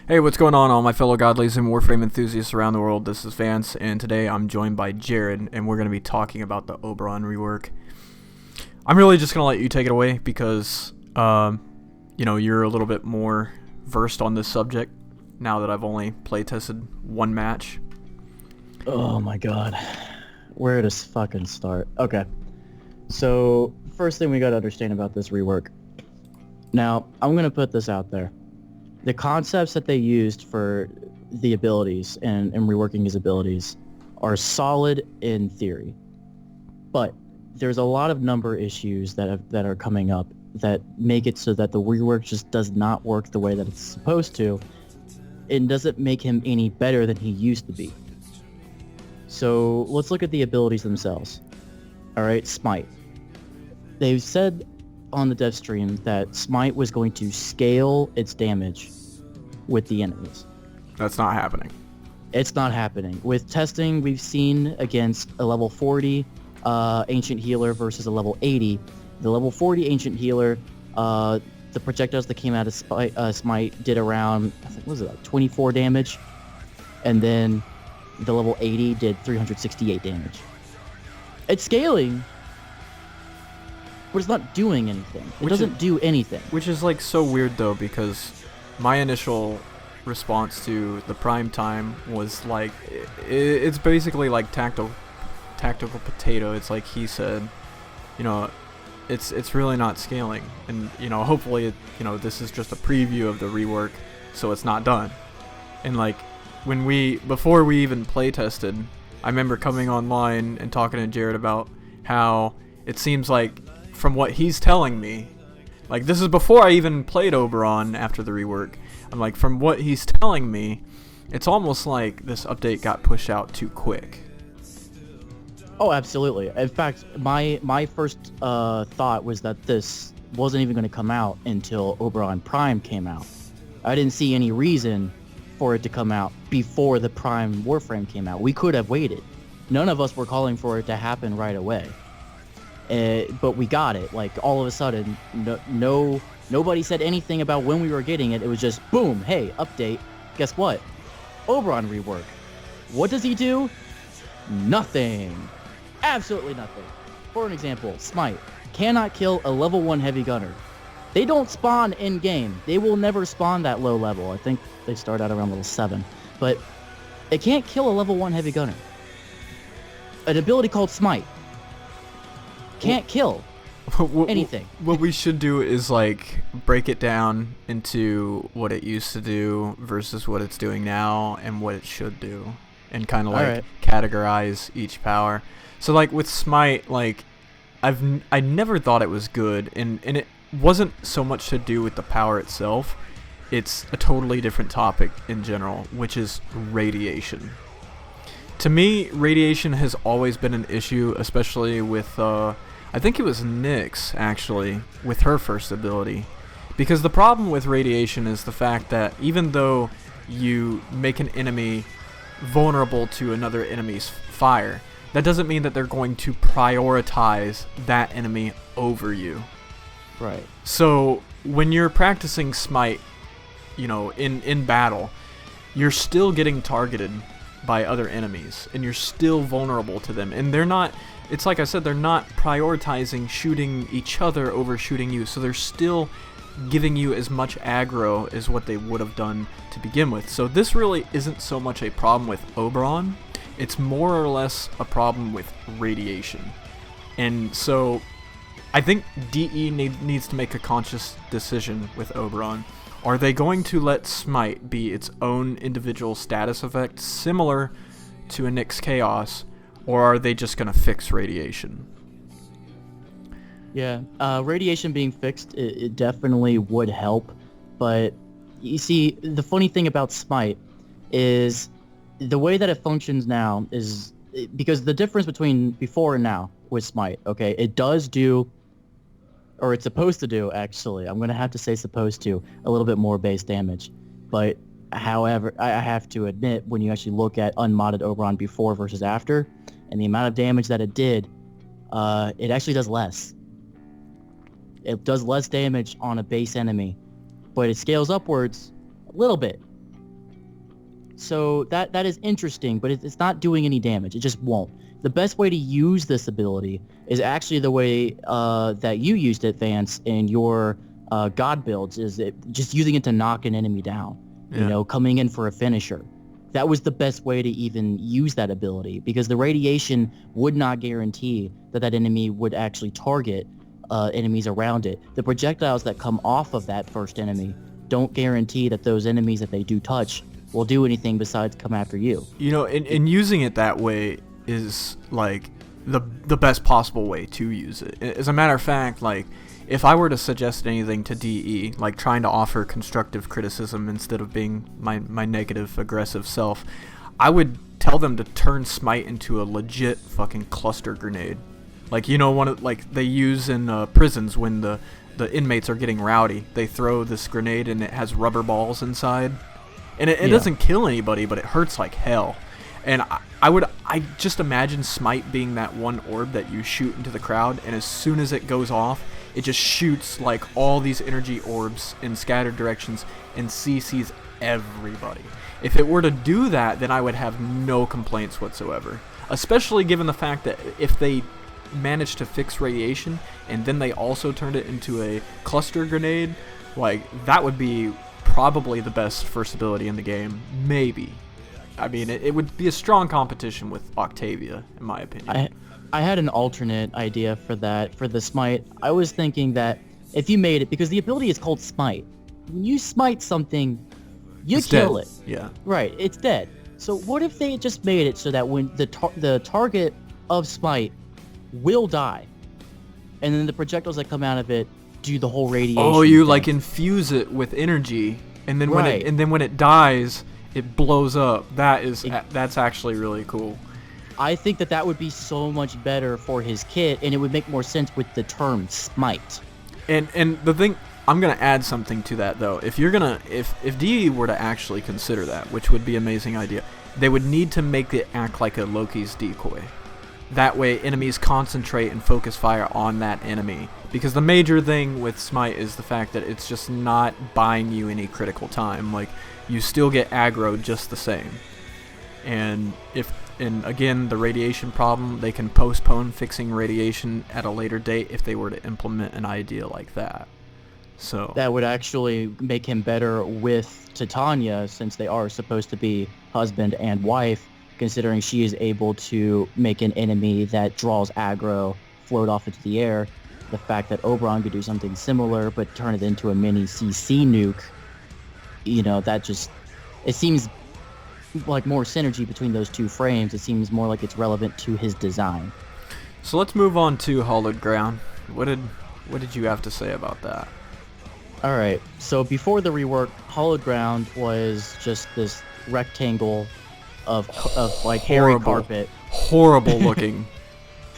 Hey, what's going on, all my fellow godlies and Warframe enthusiasts around the world? This is Vance, and today I'm joined by Jared, and we're going to be talking about the Oberon rework. I'm really just going to let you take it away because, you're a little bit more versed on this subject now that I've only playtested one match. Oh my god. Where to fucking start? Okay. So, first thing we gotta understand about this rework. Now, I'm gonna put this out there. The concepts that they used for the abilities and reworking his abilities are solid in theory. But there's a lot of number issues that are coming up that make it so that the rework just does not work the way that it's supposed to. It doesn't make him any better than he used to be. So let's look at the abilities themselves. Alright, Smite. They said on the dev stream that Smite was going to scale its damage with the enemies. That's not happening. It's not happening. With testing we've seen against a level 40 Ancient Healer versus a level 80. The level 40 Ancient Healer, the projectiles that came out of Smite did around, I think, what was it, like 24 damage? And then the level 80 did 368 damage. It's scaling, but it's not doing anything. It doesn't do anything. Which is like so weird though, because my initial response to the prime time was like, it's basically like tactical potato. It's like he said, it's really not scaling, and hopefully this is just a preview of the rework, so it's not done. And like before we even play tested, I remember coming online and talking to Jared about how it seems like, from what he's telling me, like this is before I even played Oberon after the rework, I'm like, from what he's telling me, it's almost like this update got pushed out too quick. Oh, absolutely. In fact, my first thought was that this wasn't even going to come out until Oberon Prime came out. I didn't see any reason for it to come out before the Prime Warframe came out. We could have waited. None of us were calling for it to happen right away. But we got it. Like, all of a sudden, nobody said anything about when we were getting it. It was just, boom, hey, update. Guess what? Oberon rework. What does he do? Nothing. Absolutely nothing. For an example, Smite cannot kill a level 1 heavy gunner. They don't spawn in-game. They will never spawn that low level. I think they start out around level 7. But it can't kill a level 1 heavy gunner. An ability called Smite can't kill anything. What we should do is like break it down into what it used to do versus what it's doing now and what it should do, and kind of like categorize each power. So like with Smite, like I never thought it was good, and it wasn't so much to do with the power itself. It's a totally different topic in general, which is radiation. To me, radiation has always been an issue, especially with I think it was Nyx actually, with her first ability. Because the problem with radiation is the fact that even though you make an enemy vulnerable to another enemy's fire, that doesn't mean that they're going to prioritize that enemy over you. Right. So when you're practicing Smite, in battle, you're still getting targeted by other enemies, and you're still vulnerable to them. And they're not, it's like I said, they're not prioritizing shooting each other over shooting you, so they're still giving you as much aggro as what they would have done to begin with. So this really isn't so much a problem with Oberon, it's more or less a problem with radiation. And so I think DE needs to make a conscious decision with Oberon. Are they going to let Smite be its own individual status effect, similar to a Nyx Chaos, or are they just going to fix radiation? Yeah, radiation being fixed, it definitely would help, but you see, the funny thing about Smite is the way that it functions now is, because the difference between before and now with Smite, okay, it does do, or it's supposed to do, actually, I'm going to have to say supposed to, a little bit more base damage, but however, I have to admit, when you actually look at unmodded Oberon before versus after, and the amount of damage that it did, it actually does less. It does less damage on a base enemy, but it scales upwards a little bit. So that is interesting, but it's not doing any damage. It just won't. The best way to use this ability is actually the way that you used it, Vance, in your God builds, is just using it to knock an enemy down. You know, coming in for a finisher. That was the best way to even use that ability, because the radiation would not guarantee that enemy would actually target enemies around it. The projectiles that come off of that first enemy don't guarantee that those enemies that they do touch will do anything besides come after you. You know, and using it that way is like the best possible way to use it. As a matter of fact, like, if I were to suggest anything to DE, like trying to offer constructive criticism instead of being my negative, aggressive self, I would tell them to turn Smite into a legit fucking cluster grenade. Like, you know, like they use in prisons when the inmates are getting rowdy. They throw this grenade and it has rubber balls inside. And it doesn't kill anybody, but it hurts like hell. And I just imagine Smite being that one orb that you shoot into the crowd, and as soon as it goes off, it just shoots like all these energy orbs in scattered directions and CCs everybody. If it were to do that, then I would have no complaints whatsoever. Especially given the fact that if they managed to fix radiation and then they also turned it into a cluster grenade, like, that would be probably the best first ability in the game. Maybe. I mean, it would be a strong competition with Octavia, in my opinion. I had an alternate idea for that, for the Smite. I was thinking that if you made it, because the ability is called Smite. When you smite something, you kill it. Yeah. Right, it's dead. So what if they just made it so that when the target of Smite will die, and then the projectiles that come out of it do the whole radiation Oh, you thing. like infuse it with energy, and then Right. when it dies, it blows up. That's actually really cool. I think that would be so much better for his kit, and it would make more sense with the term Smite. And the thing, I'm gonna add something to that though. If DE were to actually consider that, which would be an amazing idea, they would need to make it act like a Loki's decoy. That way, enemies concentrate and focus fire on that enemy. Because the major thing with Smite is the fact that it's just not buying you any critical time. Like, you still get aggro just the same. And again, the radiation problem, they can postpone fixing radiation at a later date if they were to implement an idea like that. So that would actually make him better with Titania, since they are supposed to be husband and wife, considering she is able to make an enemy that draws aggro float off into the air. The fact that Oberon could do something similar but turn it into a mini CC nuke, you know, that just, it seems like more synergy between those two frames. It seems more like it's relevant to his design. So let's move on to Hallowed Ground. What did you have to say about that? All right. So before the rework, Hallowed Ground was just this rectangle of like hairy carpet. Horrible looking.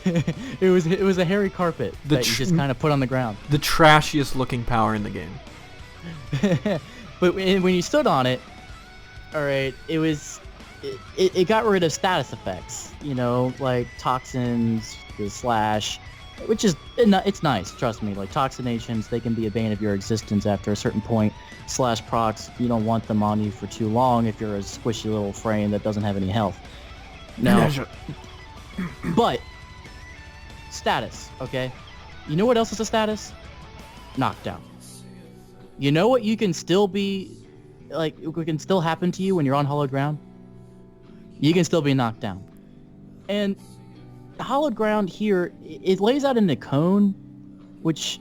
It was a hairy carpet that you just kind of put on the ground. The trashiest looking power in the game. But when you stood on it, all right, it got rid of status effects, you know, like toxins, the slash, which is, it's nice, trust me. Like toxinations, they can be a bane of your existence after a certain point. Slash procs, you don't want them on you for too long if you're a squishy little frame that doesn't have any health. Now, but status, okay? You know what else is a status? Knockdown. You know what you can still be, like, it can still happen to you when you're on Hallowed Ground? You can still be knocked down. And Hallowed Ground here, it lays out in a cone, which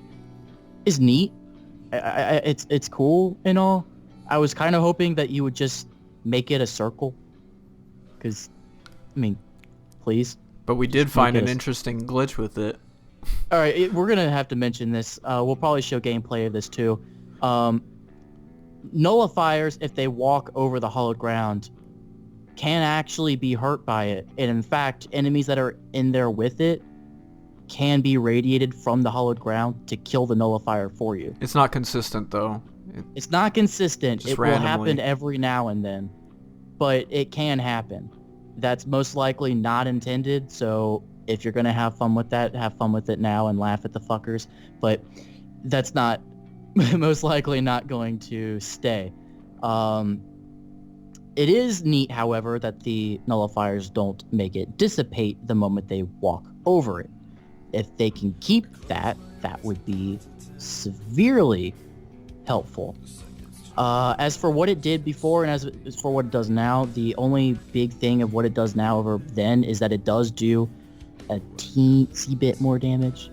is neat. It's cool and all. I was kind of hoping that you would just make it a circle. Because, I mean, please. But we did find an interesting glitch with it. All right, we're going to have to mention this. We'll probably show gameplay of this too. Nullifiers, if they walk over the Hallowed Ground, can actually be hurt by it. And in fact, enemies that are in there with it can be radiated from the Hallowed Ground to kill the Nullifier for you. It's not consistent, though. It's not consistent. It randomly. Will happen every now and then. But it can happen. That's most likely not intended, so if you're going to have fun with that, have fun with it now and laugh at the fuckers. But that's not most likely not going to stay. It is neat, however, that the nullifiers don't make it dissipate the moment they walk over it. If they can keep that, that would be severely helpful. As for what it did before and as for what it does now, the only big thing of what it does now over then is that it does do a teensy bit more damage.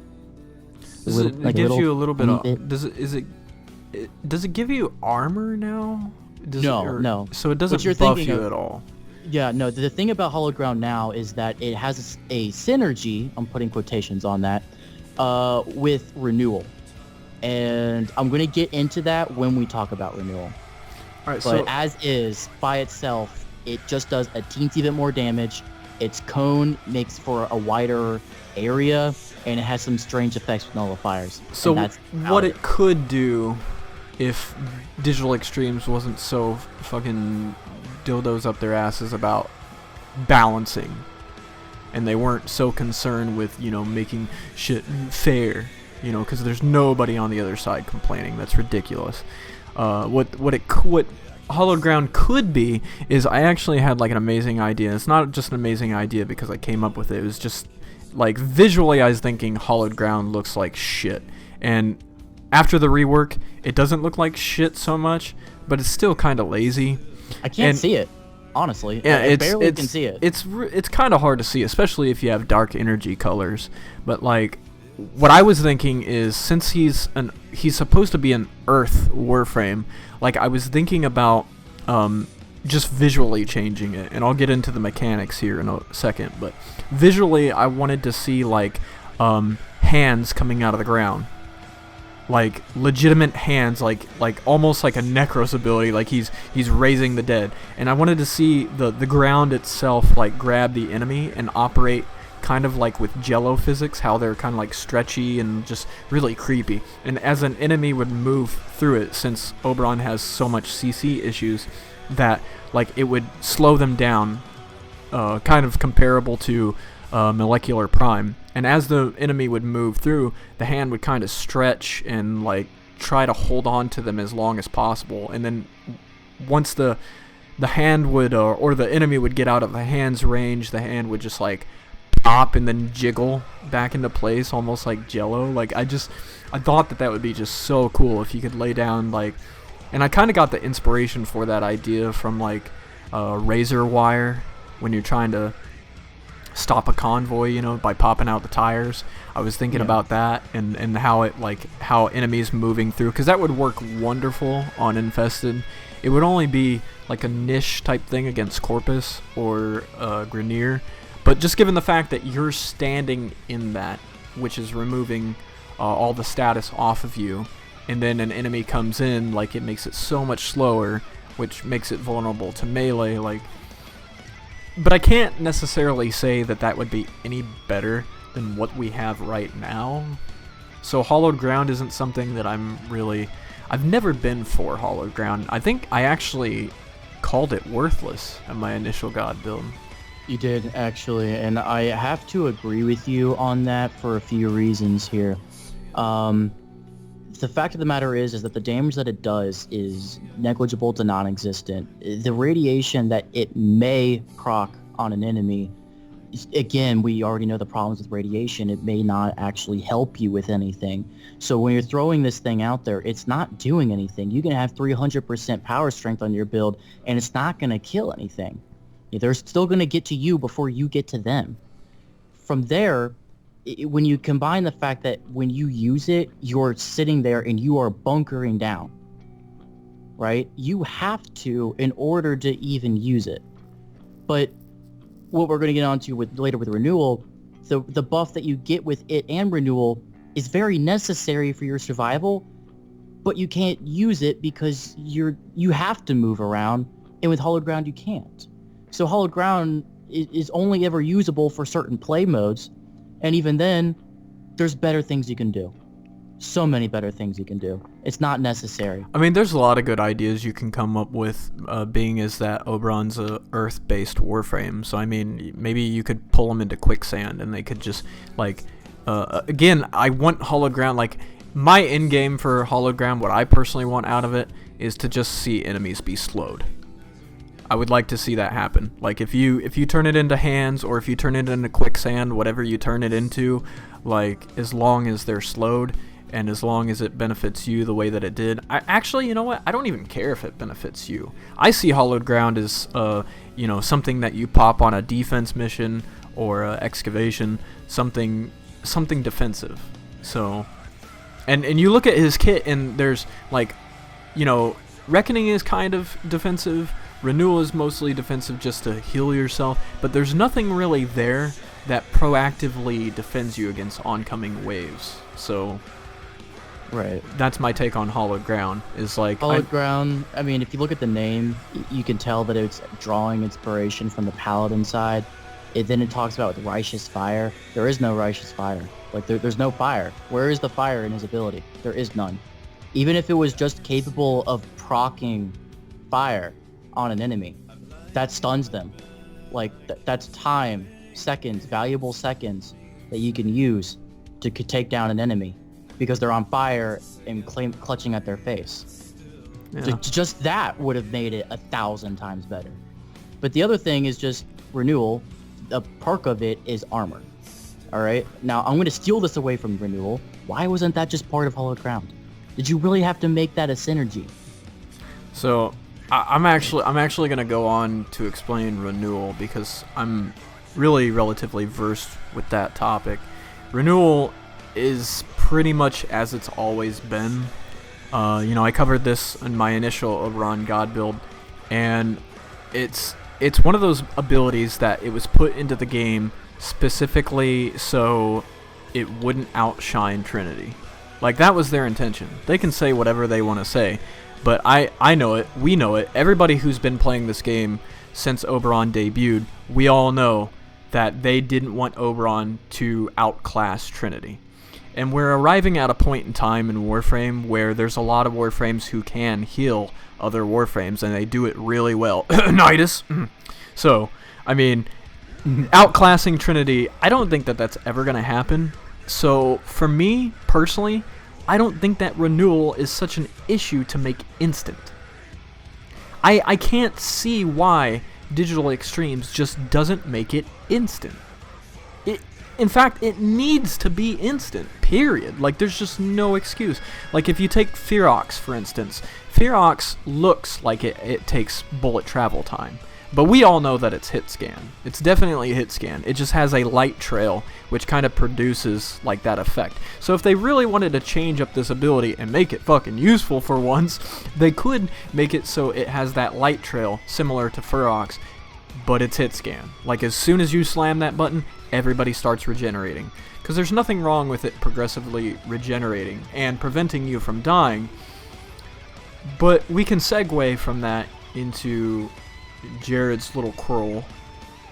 It gives you a little bit of... Does it give you armor now? No. So it doesn't buff you at all? Yeah, no. The thing about Hallowed Ground now is that it has a synergy, I'm putting quotations on that, with Renewal. And I'm going to get into that when we talk about Renewal. All right, but as is, by itself, it just does a teensy bit more damage. Its cone makes for a wider area, and it has some strange effects with nullifiers. So what it could do if Digital Extremes wasn't so fucking dildos up their asses about balancing, and they weren't so concerned with, making shit fair, because there's nobody on the other side complaining. That's ridiculous. What Hallowed Ground could be is, I actually had like an amazing idea. It's not just an amazing idea because I came up with it. It was just like visually I was thinking Hallowed Ground looks like shit. And after the rework, it doesn't look like shit so much, but it's still kind of lazy. I can't see it, honestly. Yeah, I barely can see it. It's kind of hard to see, especially if you have dark energy colors. But like, what I was thinking is, since he's supposed to be an Earth Warframe, like I was thinking about just visually changing it, and I'll get into the mechanics here in a second. But visually, I wanted to see like hands coming out of the ground, like legitimate hands, like almost like a Necros ability, like he's raising the dead. And I wanted to see the ground itself like grab the enemy and operate kind of like with Jello physics, how they're kind of like stretchy and just really creepy. And as an enemy would move through it, since Oberon has so much CC issues, that like it would slow them down, kind of comparable to Molecular Prime. And as the enemy would move through, the hand would kind of stretch and like try to hold on to them as long as possible. And then once the hand would, or the enemy would get out of the hand's range, the hand would just like pop and then jiggle back into place, almost like Jello. Like I thought that would be just so cool if you could lay down like, and I kind of got the inspiration for that idea from like razor wire, when you're trying to stop a convoy, by popping out the tires. I was thinking about that and how enemies moving through, because that would work wonderful on Infested. It would only be like a niche type thing against Corpus or Grineer. But just given the fact that you're standing in that, which is removing all the status off of you, and then an enemy comes in, like it makes it so much slower, which makes it vulnerable to melee. Like, but I can't necessarily say that would be any better than what we have right now. So Hallowed Ground isn't something that I've never been for Hallowed Ground. I think I actually called it worthless in my initial God build. You did, actually, and I have to agree with you on that for a few reasons here. The fact of the matter is that the damage that it does is negligible to non-existent. The radiation that it may proc on an enemy, again, we already know the problems with radiation. It may not actually help you with anything. So when you're throwing this thing out there, it's not doing anything. You can have 300% power strength on your build, and it's not going to kill anything. They're still going to get to you before you get to them. From there, when you combine the fact that when you use it, you're sitting there and you are bunkering down, right? You have to in order to even use it. But what we're going to get onto later with Renewal, the buff that you get with it and Renewal is very necessary for your survival, but you can't use it because you have to move around, and with Hallowed Ground you can't. So Hallowed Ground is only ever usable for certain play modes, and even then, there's better things you can do. So many better things you can do. It's not necessary. I mean, there's a lot of good ideas you can come up with, being as that Oberon's a Earth-based Warframe. So, I mean, maybe you could pull them into Quicksand, and they could just, like... again, I want Hallowed Ground, like... My end game for Hallowed Ground, what I personally want out of it, is to just see enemies be slowed. I would like to see that happen. Like if you turn it into hands, or if you turn it into quicksand, whatever you turn it into, like as long as they're slowed and as long as it benefits you the way that it did. I actually, you know what? I don't even care if it benefits you. I see Hollowed Ground as something that you pop on a defense mission or excavation, something defensive. So and you look at his kit and there's like, Reckoning is kind of defensive. Renewal is mostly defensive just to heal yourself, but there's nothing really there that proactively defends you against oncoming waves. So, right. That's my take on Hollowed Ground. Is like Hollowed Ground. I mean, if you look at the name, you can tell that it's drawing inspiration from the Paladin side. Then it talks about Righteous Fire. There is no Righteous Fire. Like there's no fire. Where is the fire in his ability? There is none. Even if it was just capable of proccing fire on an enemy, that stuns them. Like that's time, seconds, valuable seconds that you can use to take down an enemy because they're on fire and clutching at their face. Yeah. So just that would have made it 1,000 times better. But the other thing is just Renewal. The perk of it is armor. All right. Now I'm going to steal this away from Renewal. Why wasn't that just part of Hollowed Ground? Did you really have to make that a synergy? So I'm actually gonna go on to explain Renewal because I'm really relatively versed with that topic. Renewal is pretty much as it's always been. I covered this in my initial Oberon God build, and it's one of those abilities that it was put into the game specifically so it wouldn't outshine Trinity. Like, that was their intention. They can say whatever they want to say, but I know it, we know it, everybody who's been playing this game since Oberon debuted, we all know that they didn't want Oberon to outclass Trinity. And we're arriving at a point in time in Warframe where there's a lot of Warframes who can heal other Warframes, and they do it really well. Nidus! So, I mean, outclassing Trinity, I don't think that that's ever going to happen. So, for me, personally, I don't think that Renewal is such an issue to make instant. I can't see why Digital Extremes just doesn't make it instant. In fact, it needs to be instant, period. Like, there's just no excuse. Like, if you take Ferox, for instance, Ferox looks like it takes bullet travel time. But we all know that it's hit scan. It's definitely a hit scan. It just has a light trail, which kind of produces, like, that effect. So if they really wanted to change up this ability and make it fucking useful for once, they could make it so it has that light trail, similar to Ferox, but it's hit scan. Like, as soon as you slam that button, everybody starts regenerating. Because there's nothing wrong with it progressively regenerating and preventing you from dying. But we can segue from that into Jared's little quarrel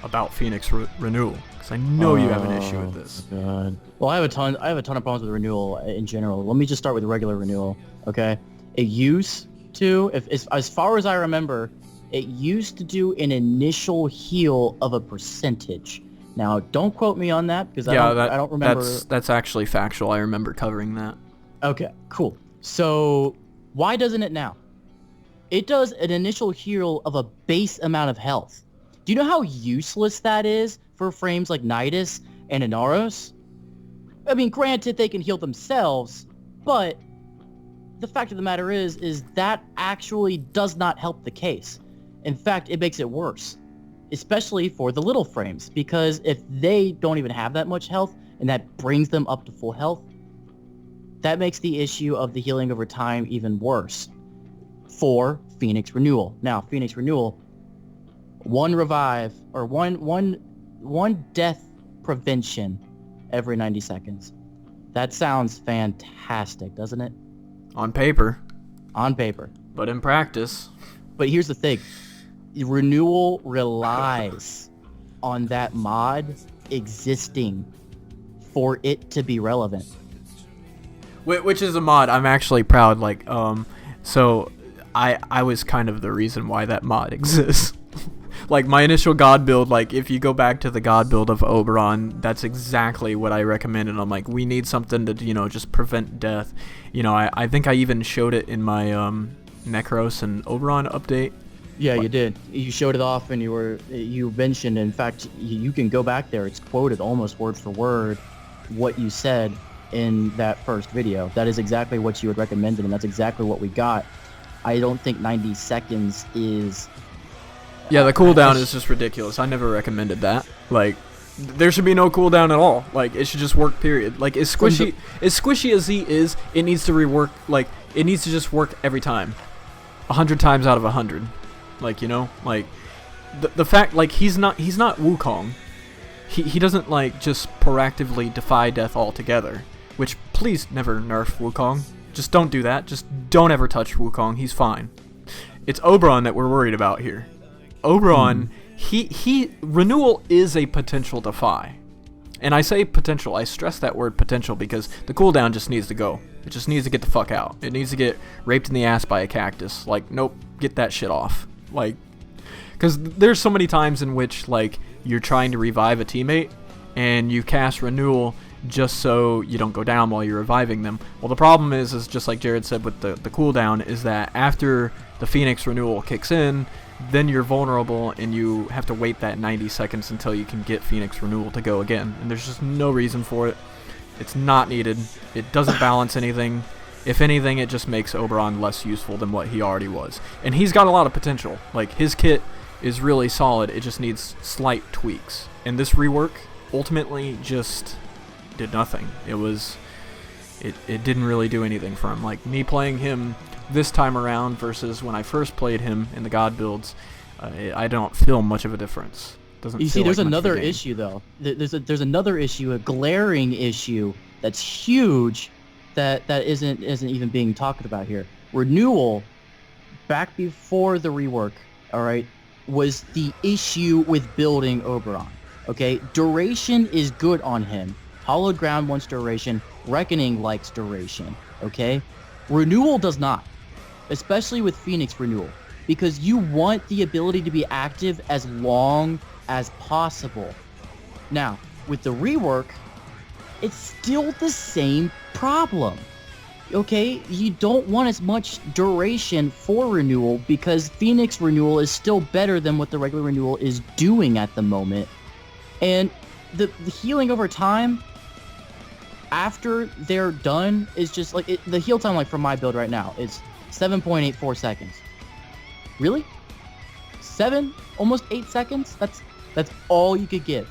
about Phoenix Renewal, because I know you have an issue with this. God. Well, I have a ton of problems with Renewal in general. Let me just start with regular Renewal, okay? It used to, as far as I remember, it used to do an initial heal of a percentage. Now, don't quote me on that, because I don't remember. That's actually factual. I remember covering that. Okay, cool. So, why doesn't it now? It does an initial heal of a base amount of health. Do you know how useless that is for frames like Nidus and Ikaros? I mean, granted, they can heal themselves, but the fact of the matter is that actually does not help the case. In fact, it makes it worse, especially for the little frames, because if they don't even have that much health and that brings them up to full health, that makes the issue of the healing over time even worse for Phoenix Renewal. Now, Phoenix Renewal, one revive or one death prevention every 90 seconds. That sounds fantastic, doesn't it? On paper. On paper. But in practice. But here's the thing. Renewal relies on that mod existing for it to be relevant. Which is a mod I'm actually proud, like, so I was kind of the reason why that mod exists. Like, my initial God build, like, if you go back to the God build of Oberon, that's exactly what I recommended. I'm like, we need something to, just prevent death. I think I even showed it in my Necros and Oberon update. Yeah, you did. You showed it off, and you mentioned. In fact, you can go back there. It's quoted almost word for word what you said in that first video. That is exactly what you had recommended, and that's exactly what we got. I don't think 90 seconds is... Yeah, the cooldown is just ridiculous. I never recommended that. Like, there should be no cooldown at all. Like, it should just work, period. Like, as squishy as Z is, it needs to rework. Like, it needs to just work every time. 100 times out of 100. Like, you know? Like, the fact, like, he's not Wukong. He doesn't, like, just proactively defy death altogether. Which, please never nerf Wukong. Just don't do that. Just don't ever touch Wukong. He's fine. It's Oberon that we're worried about here. Oberon, Renewal is a potential defy. And I say potential, I stress that word potential because the cooldown just needs to go. It just needs to get the fuck out. It needs to get raped in the ass by a cactus. Like, nope, get that shit off. Like, because there's so many times in which, like, you're trying to revive a teammate and you cast Renewal just so you don't go down while you're reviving them. Well, the problem is just like Jared said with the cooldown, is that after the Phoenix Renewal kicks in, then you're vulnerable and you have to wait that 90 seconds until you can get Phoenix Renewal to go again. And there's just no reason for it. It's not needed. It doesn't balance anything. If anything, it just makes Oberon less useful than what he already was. And he's got a lot of potential. Like, his kit is really solid. It just needs slight tweaks. And this rework ultimately just did nothing. It didn't really do anything for him. Like, me playing him this time around versus when I first played him in the God builds, I don't feel much of a difference. You see, there's another issue though. There's another issue, a glaring issue that's huge, that isn't even being talked about here. Renewal, back before the rework, all right, was the issue with building Oberon. Okay, duration is good on him. Hallowed Ground wants duration. Reckoning likes duration. Okay, Renewal does not, especially with Phoenix Renewal, because you want the ability to be active as long as possible. Now, with the rework, it's still the same problem. Okay, you don't want as much duration for Renewal because Phoenix Renewal is still better than what the regular Renewal is doing at the moment. And the healing over time after they're done is just like the heal time, like for my build right now, is 7.84 seconds. Really? 7? Almost 8 seconds? That's all you could get.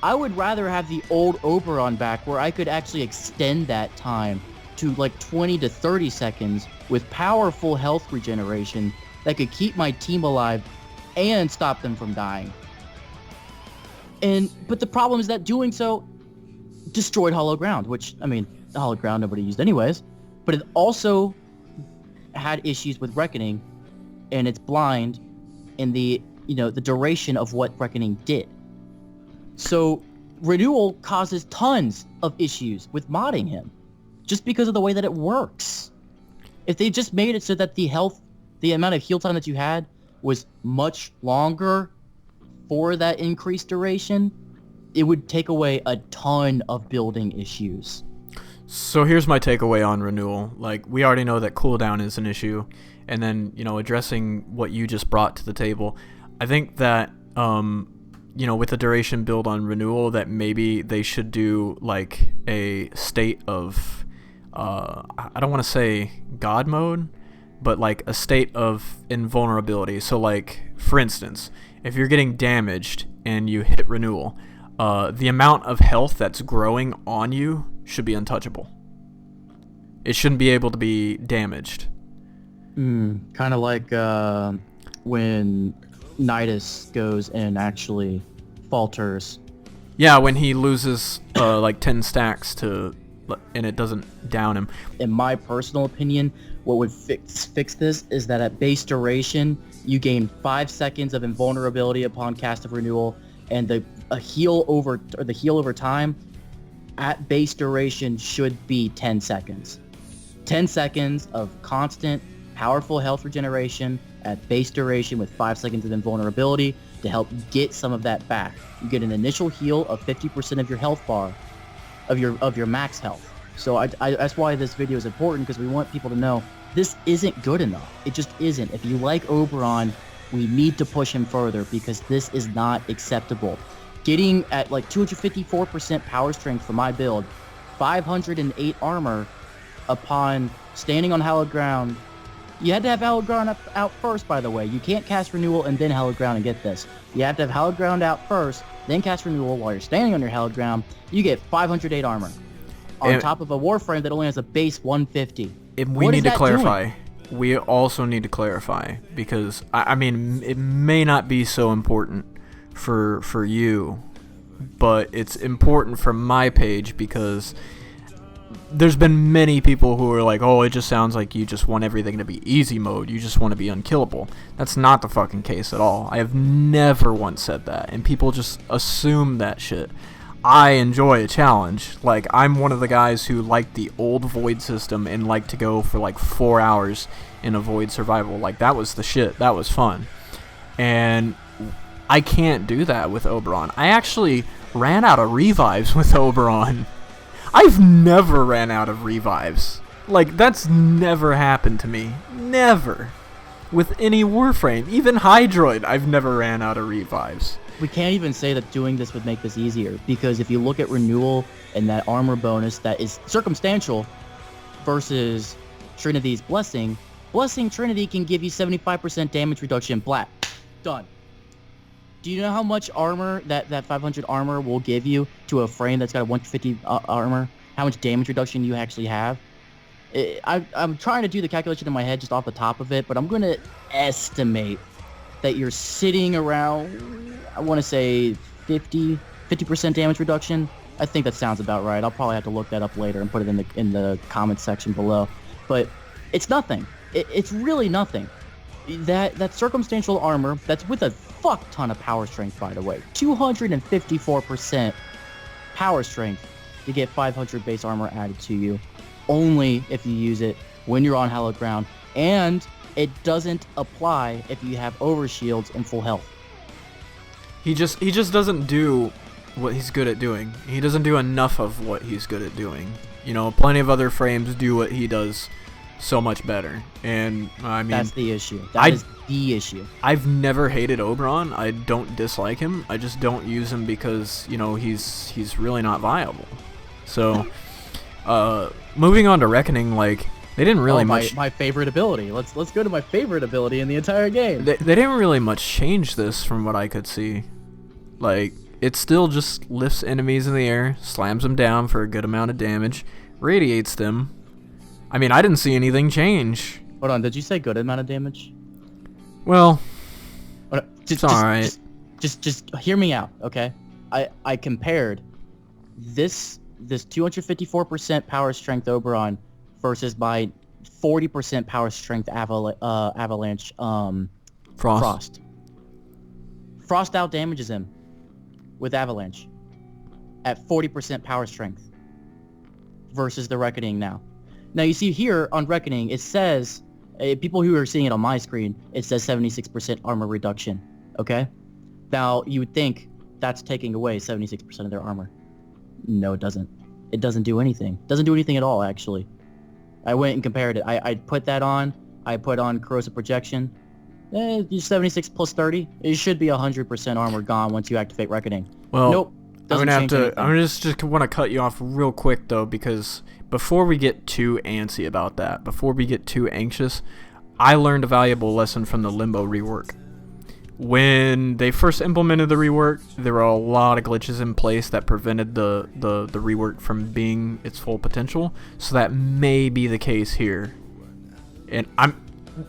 I would rather have the old Oberon back where I could actually extend that time to like 20 to 30 seconds with powerful health regeneration that could keep my team alive and stop them from dying. But the problem is that doing so destroyed Hollow Ground, which, I mean, the Hollow Ground nobody used anyways, but it also had issues with Reckoning, and it's blind in the duration of what Reckoning did. So Renewal causes tons of issues with modding him just because of the way that it works. If they just made it so that the amount of heal time that you had was much longer for that increased duration, it would take away a ton of building issues. So here's my takeaway on Renewal. Like, we already know that cooldown is an issue, and then, addressing what you just brought to the table, I think that, with the duration build on Renewal, that maybe they should do, like, a state of, I don't want to say God mode, but, like, a state of invulnerability. So, like, for instance, if you're getting damaged and you hit Renewal, the amount of health that's growing on you should be untouchable. It shouldn't be able to be damaged. Kind of like when Nidus goes and actually falters. Yeah, when he loses like 10 stacks and it doesn't down him. In my personal opinion, what would fix this is that at base duration, you gain 5 seconds of invulnerability upon cast of Renewal, and the heal over time at base duration should be 10 seconds. 10 seconds of constant, powerful health regeneration at base duration with 5 seconds of invulnerability to help get some of that back. You get an initial heal of 50% of your health bar, of your max health. So that's why this video is important, because we want people to know this isn't good enough. It just isn't. If you like Oberon, We need to push him further because this is not acceptable. Getting at like 254% power strength for my build, 508 armor upon standing on hallowed ground. You had to have hallowed ground out first, by the way. You can't cast Renewal and then hallowed ground and get this. You have to have hallowed ground out first, then cast Renewal while you're standing on your hallowed ground. You get 508 armor on top of a Warframe that only has a base 150. We need to clarify. We also need to clarify because I mean it may not be so important for you, but it's important for my page because there's been many people who are like, oh, it just sounds like you just want everything to be easy mode. You just want to be unkillable. That's not the fucking case at all. I have never once said that, and people just assume that shit. I enjoy a challenge. Like, I'm one of the guys who liked the old Void system and liked to go for like 4 hours in a Void survival. Like, that was the shit. That was fun. And I can't do that with Oberon. I actually ran out of revives with Oberon. I've never ran out of revives. Like, that's never happened to me. Never. With any Warframe. Even Hydroid, I've never ran out of revives. We can't even say that doing this would make this easier, because if you look at Renewal and that armor bonus that is circumstantial versus Trinity's Blessing, Blessing Trinity can give you 75% damage reduction black. Done. Do you know how much armor that 500 armor will give you to a frame that's got a 150 armor? How much damage reduction you actually have? I'm trying to do the calculation in my head just off the top of it, but I'm going to estimate that you're sitting around, I want to say 50% damage reduction. I think that sounds about right. I'll probably have to look that up later and put it in the comments section below. But it's nothing. It's really nothing. That circumstantial armor, that's with a fuck ton of power strength, by the way. 254% power strength to get 500 base armor added to you, only if you use it when you're on hallowed ground, and it doesn't apply if you have overshields and full health. He just doesn't do what he's good at doing. He doesn't do enough of what he's good at doing. You know, plenty of other frames do what he does so much better. And I mean, that's the issue. That is the issue. I've never hated Oberon. I don't dislike him. I just don't use him because, you know, he's really not viable. So, moving on to Reckoning, like, they didn't really much. My favorite ability. Let's go to my favorite ability in the entire game. They didn't really much change this from what I could see. Like, it still just lifts enemies in the air, slams them down for a good amount of damage, radiates them. I mean, I didn't see anything change. Hold on, did you say good amount of damage? Well, it's alright. Just hear me out, okay? I compared this 254% power strength Oberon versus my 40% power strength Avalanche Frost. Frost out damages him with Avalanche at 40% power strength versus the Reckoning now. Now you see here on Reckoning, it says, people who are seeing it on my screen, it says 76% armor reduction, okay? Now you would think that's taking away 76% of their armor. No, it doesn't. It doesn't do anything. It doesn't do anything at all, actually. I went and compared it. I put that on. I put on Corrosive Projection. 76 plus 30. It should be 100% armor gone once you activate Reckoning. Well, nope. I'm just want to cut you off real quick though, because before we get too antsy about that, before we get too anxious, I learned a valuable lesson from the Limbo rework. When they first implemented the rework, there were a lot of glitches in place that prevented the rework from being its full potential. So that may be the case here, and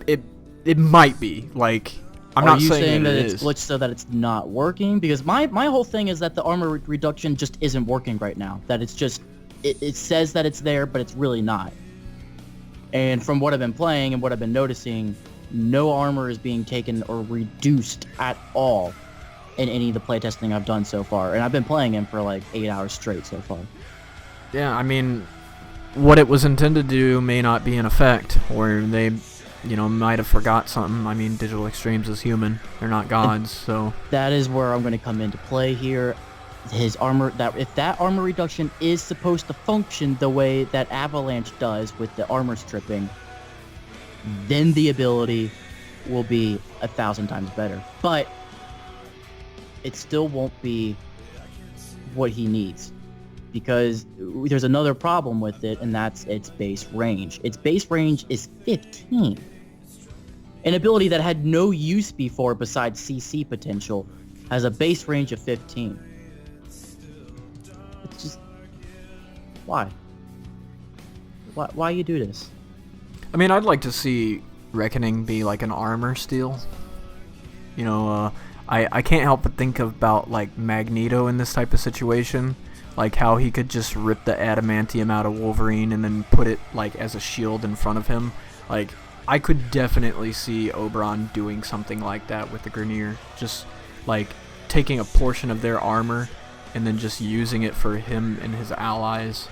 it might be. Like, I'm not saying that it's glitched so that it's not working, because my whole thing is that the armor reduction just isn't working right now. That it's just it says that it's there, but it's really not. And from what I've been playing and what I've been noticing, no armor is being taken or reduced at all in any of the playtesting I've done so far. And I've been playing him for like 8 hours straight so far. Yeah, I mean, what it was intended to do may not be in effect, or they, you know, might have forgot something. I mean, Digital Extremes is human. They're not gods, so... That is where I'm going to come into play here. His armor, if that armor reduction is supposed to function the way that Avalanche does with the armor stripping, then the ability will be 1,000 times better. But it still won't be what he needs, because there's another problem with it, and that's its base range. Its base range is 15. An ability that had no use before besides CC potential has a base range of 15. It's just... Why? Why you do this? I mean, I'd like to see Reckoning be like an armor steal. You know, I can't help but think about like Magneto in this type of situation, like how he could just rip the adamantium out of Wolverine and then put it like as a shield in front of him. Like, I could definitely see Oberon doing something like that with the Grineer, just like taking a portion of their armor and then just using it for him and his allies.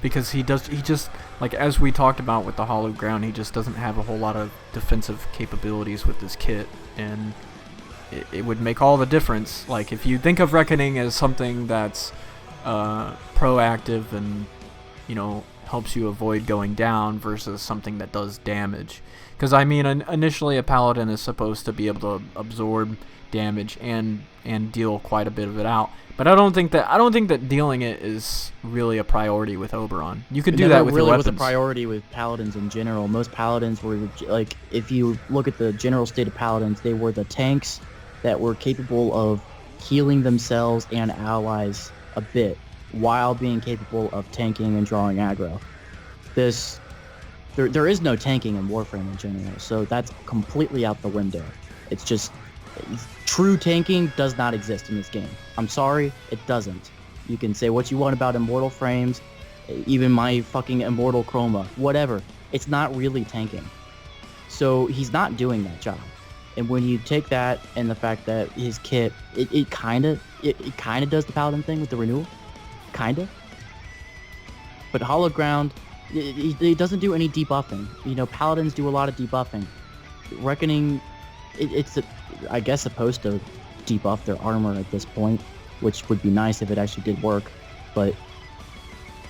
Because he just, like as we talked about with the Hollow Ground, he just doesn't have a whole lot of defensive capabilities with this kit, and it would make all the difference. Like, if you think of Reckoning as something that's proactive and, you know, helps you avoid going down versus something that does damage. Because, I mean, initially a Paladin is supposed to be able to absorb damage and deal quite a bit of it out. But I don't think that dealing it is really a priority with Oberon. You could do that with your weapons. It was a priority with Paladins in general. Most Paladins were, like, if you look at the general state of Paladins, they were the tanks that were capable of healing themselves and allies a bit, while being capable of tanking and drawing aggro. There is no tanking in Warframe in general, so that's completely out the window. It's just, true tanking does not exist in this game. I'm sorry, it doesn't. You can say what you want about Immortal Frames, even my fucking Immortal Chroma, whatever. It's not really tanking. So he's not doing that job. And when you take that and the fact that his kit, it kind of does the Paladin thing with the Renewal. Kinda. But Hollow Ground, it doesn't do any debuffing. You know, Paladins do a lot of debuffing. Reckoning, it's I guess supposed to debuff their armor at this point, which would be nice if it actually did work. But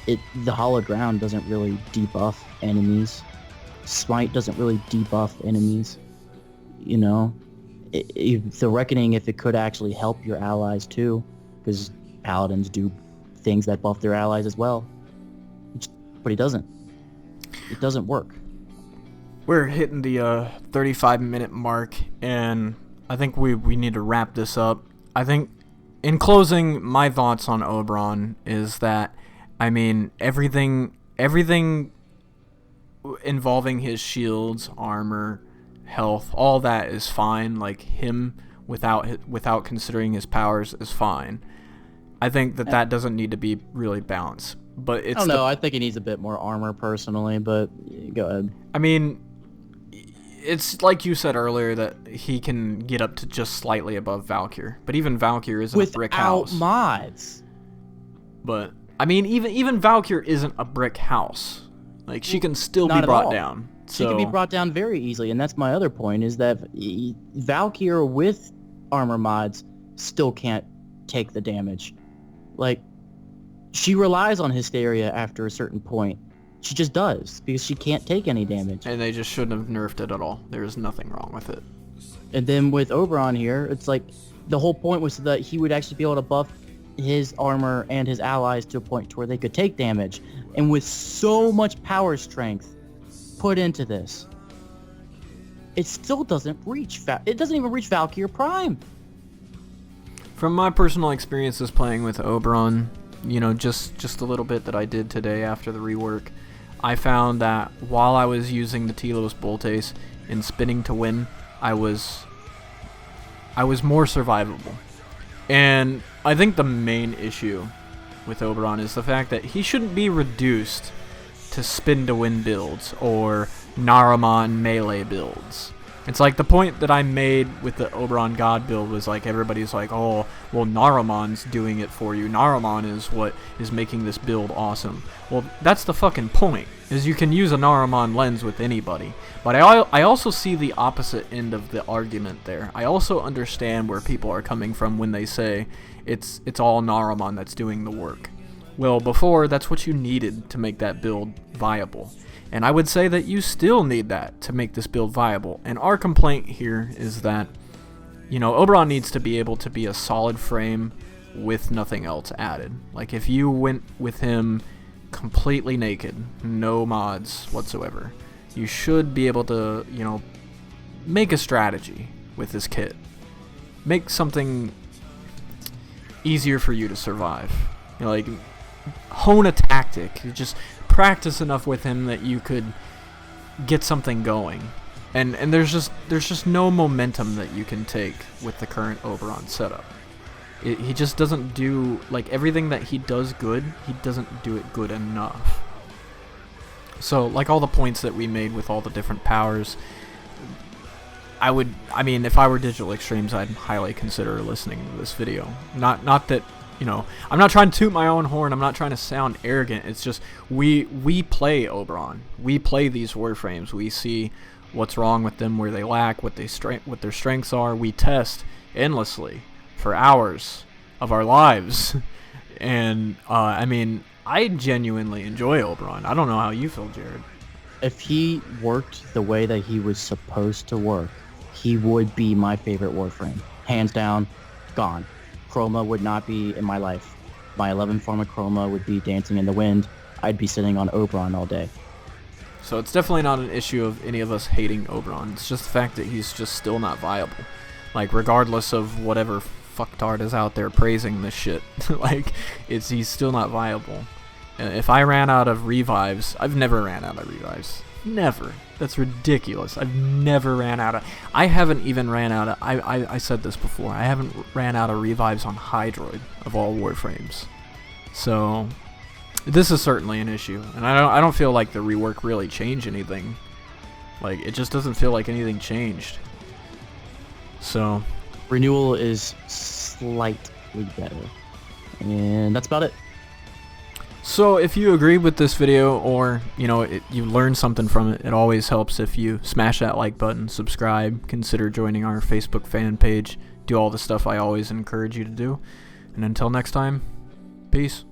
the Hollow Ground doesn't really debuff enemies. Smite doesn't really debuff enemies. You know, the Reckoning, if it could actually help your allies too, because Paladins do things that buff their allies as well, but he doesn't. It doesn't work. We're hitting the 35-minute mark, and I think we need to wrap this up. I think, in closing, my thoughts on Oberon is that, I mean, everything involving his shields, armor, health, all that is fine. Like, him without considering his powers is fine. I think that doesn't need to be really balanced. But it's, I don't know. I think he needs a bit more armor personally, but go ahead. I mean, it's like you said earlier that he can get up to just slightly above Valkyr. But even Valkyr isn't a brick house. Without mods. But, I mean, even Valkyr isn't a brick house. Like, she can still be brought down. She can be brought down very easily, and that's my other point, is that Valkyr with armor mods still can't take the damage. Like, she relies on Hysteria after a certain point. She just does, because she can't take any damage. And they just shouldn't have nerfed it at all. There's nothing wrong with it. And then with Oberon here, it's like, the whole point was that he would actually be able to buff his armor and his allies to a point to where they could take damage. And with so much power strength put into this, it still doesn't reach, it doesn't even reach Valkyr Prime. From my personal experiences playing with Oberon, you know, just a little bit that I did today after the rework, I found that while I was using the Telos Boltes and spinning to win, I was more survivable. And I think the main issue with Oberon is the fact that he shouldn't be reduced to spin to win builds or Naramon melee builds. It's like the point that I made with the Oberon God build was like, everybody's like, oh, well, Naramon's doing it for you. Naramon is what is making this build awesome. Well, that's the fucking point, is you can use a Naramon lens with anybody. But I also see the opposite end of the argument there. I also understand where people are coming from when they say it's all Naramon that's doing the work. Well, before, that's what you needed to make that build viable. And I would say that you still need that to make this build viable. And our complaint here is that, you know, Oberon needs to be able to be a solid frame with nothing else added. Like, if you went with him completely naked, no mods whatsoever, you should be able to, you know, make a strategy with this kit. Make something easier for you to survive. You know, like, hone a tactic. You just practice enough with him that you could get something going. And there's just no momentum that you can take with the current Oberon setup. He just doesn't do, like, everything that he does good, he doesn't do it good enough. So, like all the points that we made with all the different powers, I mean, if I were Digital Extremes, I'd highly consider listening to this video. Not that, you know, I'm not trying to toot my own horn, I'm not trying to sound arrogant, it's just, we play Oberon. We play these Warframes, we see what's wrong with them, where they lack, what their strengths are, we test endlessly for hours of our lives. And, I mean, I genuinely enjoy Oberon. I don't know how you feel, Jared. If he worked the way that he was supposed to work, he would be my favorite Warframe. Hands down, gone. Chroma would not be in my life. My 11 form of Chroma would be dancing in the wind. I'd be sitting on Oberon all day. So it's definitely not an issue of any of us hating Oberon. It's just the fact that he's just still not viable. Like, regardless of whatever fucktard is out there praising this shit, like, he's still not viable. If I ran out of revives, I've never ran out of revives. Never. That's ridiculous. I've never ran out of... I haven't even ran out of... I said this before. I haven't ran out of revives on Hydroid of all Warframes. So, this is certainly an issue. And I don't feel like the rework really changed anything. Like, it just doesn't feel like anything changed. So... Renewal is slightly better. And that's about it. So if you agree with this video, or you know, you learned something from it, it always helps if you smash that like button, subscribe, consider joining our Facebook fan page, do all the stuff I always encourage you to do. And until next time, peace.